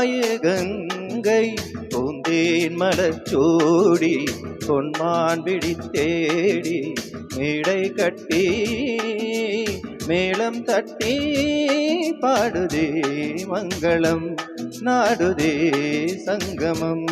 ஆகாய கங்கை பூந்தேன் மலச்சோடி பொன்மான் பிடி தேடி மேடை கட்டி மேளம் தட்டி பாடுதே மங்களம் நாடுதே சங்கமம்.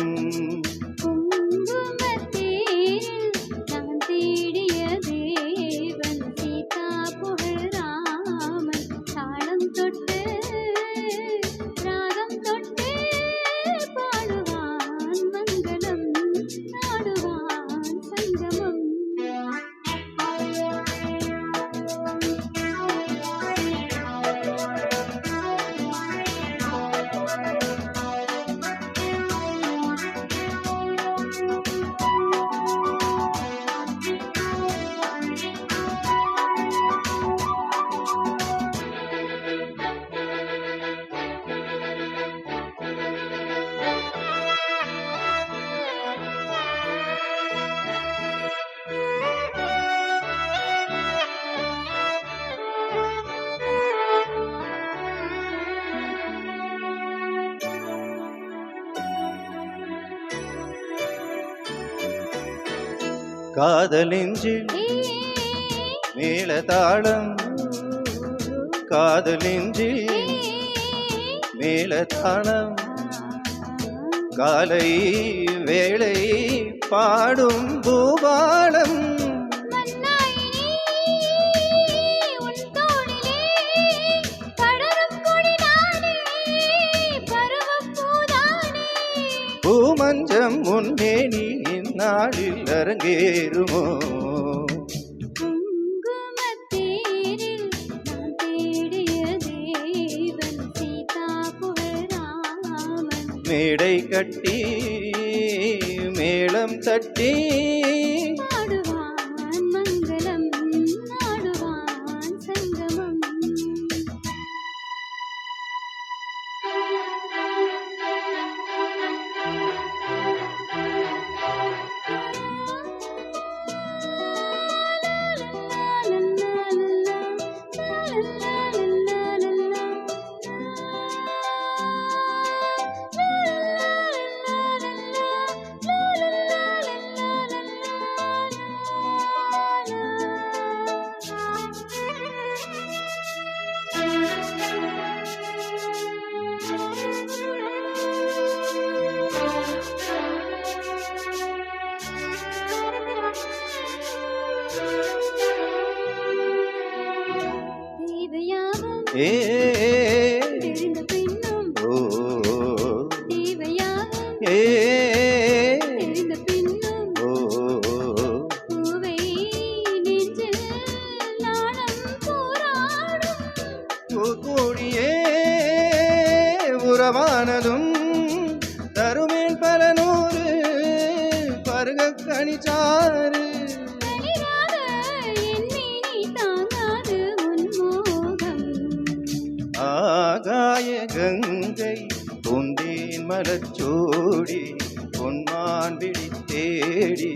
காதலிஞ்சில் மேளதாளம் காதலிஞ்சில் மேளதாளம் காலை வேளை பாடும் பூபாலம் பூமஞ்சம் முன்னே நீ நாளில் அரங்கேறுமோ மேடை கட்டி மேளம் தட்டி மங்களம் நாடுவான் சங்கமம். கூடியே உறவானதும் தருமேல் பல நூறு பருக கணிச்சாறு ஆகாய கங்கை பூந்தேன் மலச்சோடி பொன்மான் பிடி தேடி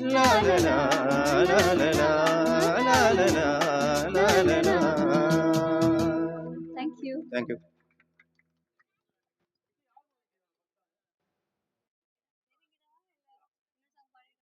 la la la la la la la la la la la. Thank you. Thank you.